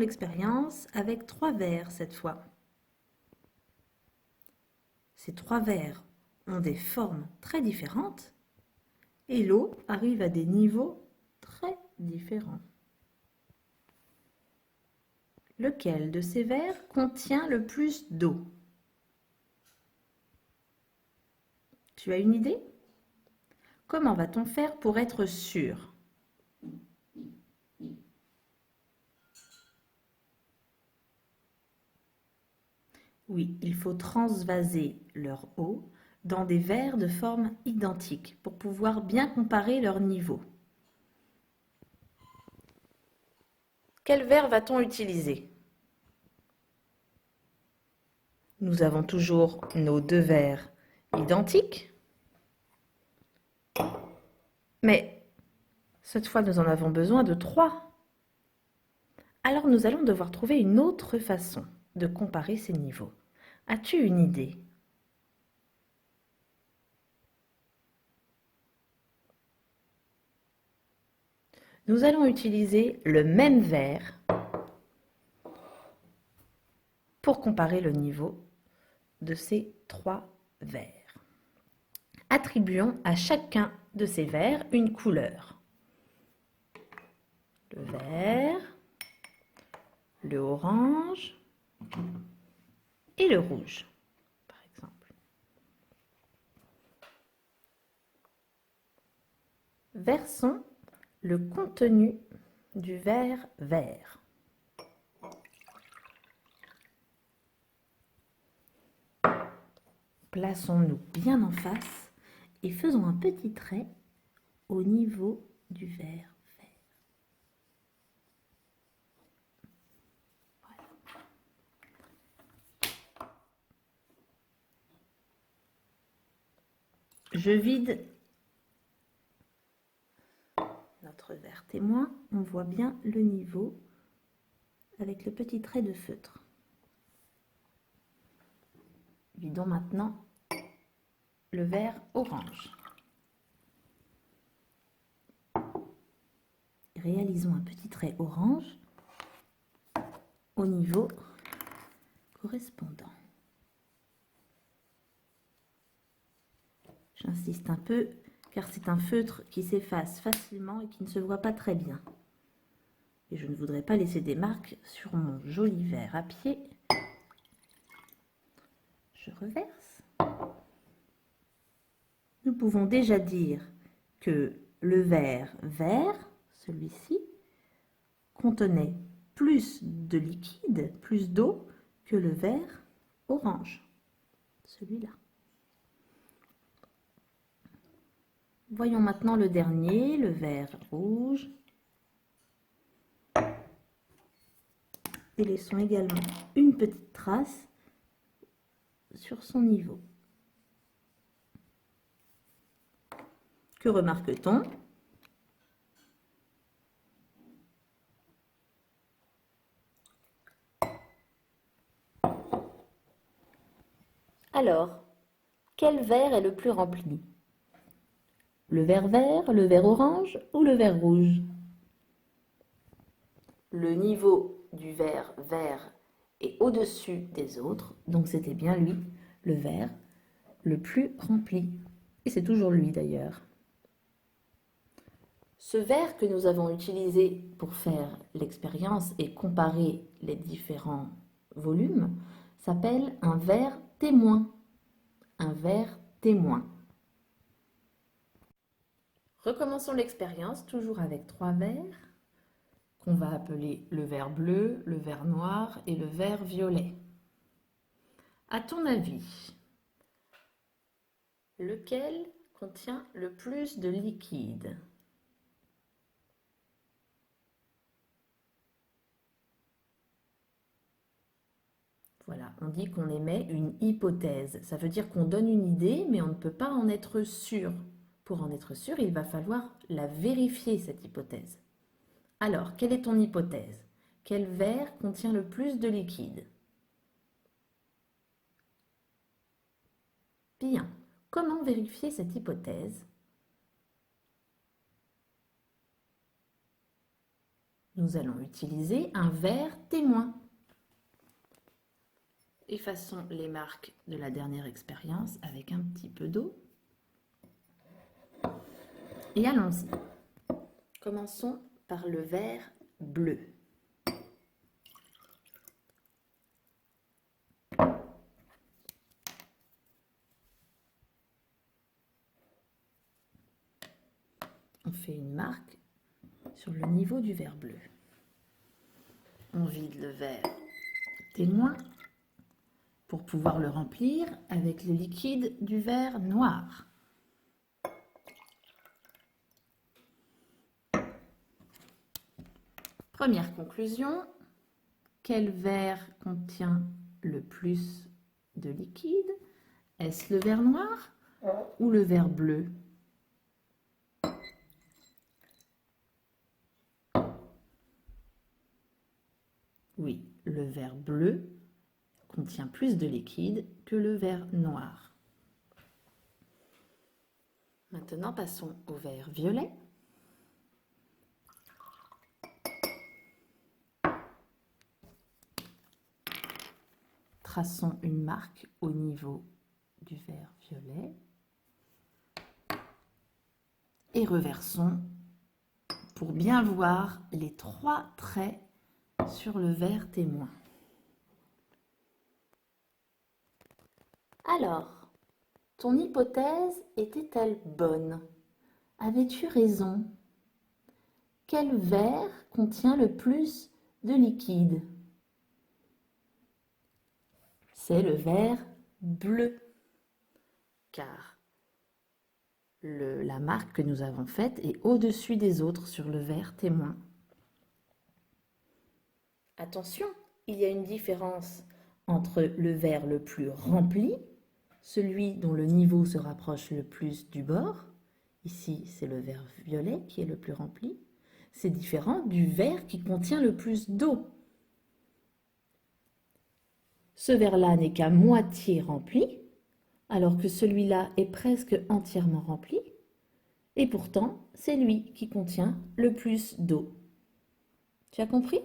l'expérience avec 3 verres cette fois. Ces 3 verres ont des formes très différentes et l'eau arrive à des niveaux très différents. Lequel de ces verres contient le plus d'eau? Tu as une idée? Comment va-t-on faire pour être sûr? Oui, il faut transvaser leur eau dans des verres de forme identique pour pouvoir bien comparer leur niveau. Quel verre va-t-on utiliser? Nous avons toujours nos 2 verres identiques, mais cette fois nous en avons besoin de 3. Alors nous allons devoir trouver une autre façon de comparer ces niveaux. As-tu une idée? Nous allons utiliser le même verre pour comparer le niveau de ces 3 verres. Attribuons à chacun de ces verres une couleur. Le vert, le orange et le rouge, par exemple. Versons le contenu du verre vert. Plaçons-nous bien en face et faisons un petit trait au niveau du verre vert. Voilà. Je vide notre verre témoin. On voit bien le niveau avec le petit trait de feutre. Vidons maintenant le verre orange. Réalisons un petit trait orange au niveau correspondant. J'insiste un peu car c'est un feutre qui s'efface facilement et qui ne se voit pas très bien. Et je ne voudrais pas laisser des marques sur mon joli verre à pied. Je reverse. Nous pouvons déjà dire que le verre vert, celui-ci, contenait plus de liquide, plus d'eau que le verre orange, celui-là. Voyons maintenant le dernier, le verre rouge. Et laissons également une petite trace sur son niveau. Que remarque-t-on? Alors, quel verre est le plus rempli? Le verre vert, le verre orange ou le verre rouge? Le niveau du verre vert est au-dessus des autres, donc c'était bien lui, le verre le plus rempli. Et c'est toujours lui d'ailleurs. Ce verre que nous avons utilisé pour faire l'expérience et comparer les différents volumes s'appelle un verre témoin. Un verre témoin. Recommençons l'expérience, toujours avec 3 verres, qu'on va appeler le verre bleu, le verre noir et le verre violet. À ton avis, lequel contient le plus de liquide? Voilà, on dit qu'on émet une hypothèse. Ça veut dire qu'on donne une idée, mais on ne peut pas en être sûr. Pour en être sûr, il va falloir la vérifier, cette hypothèse. Alors, quelle est ton hypothèse? Quel verre contient le plus de liquide? Bien, comment vérifier cette hypothèse? nous allons utiliser un verre témoin. Effaçons les marques de la dernière expérience avec un petit peu d'eau. Et allons-y. Commençons par le verre bleu. On fait une marque sur le niveau du verre bleu. On vide le verre témoin pour pouvoir le remplir avec le liquide du verre noir. Première conclusion, quel verre contient le plus de liquide? Est-ce le verre noir ou le verre bleu? Oui, le verre bleu contient plus de liquide que le verre noir. Maintenant, passons au verre violet. Traçons une marque au niveau du verre violet et reversons pour bien voir les 3 traits sur le verre témoin. Alors, ton hypothèse était-elle bonne? Avais-tu raison? Quel verre contient le plus de liquide? C'est le verre bleu, car la marque que nous avons faite est au-dessus des autres sur le verre témoin. Attention, il y a une différence entre le verre le plus rempli, celui dont le niveau se rapproche le plus du bord. Ici, c'est le verre violet qui est le plus rempli. C'est différent du verre qui contient le plus d'eau. Ce verre-là n'est qu'à moitié rempli, alors que celui-là est presque entièrement rempli. Et pourtant, c'est lui qui contient le plus d'eau. Tu as compris ?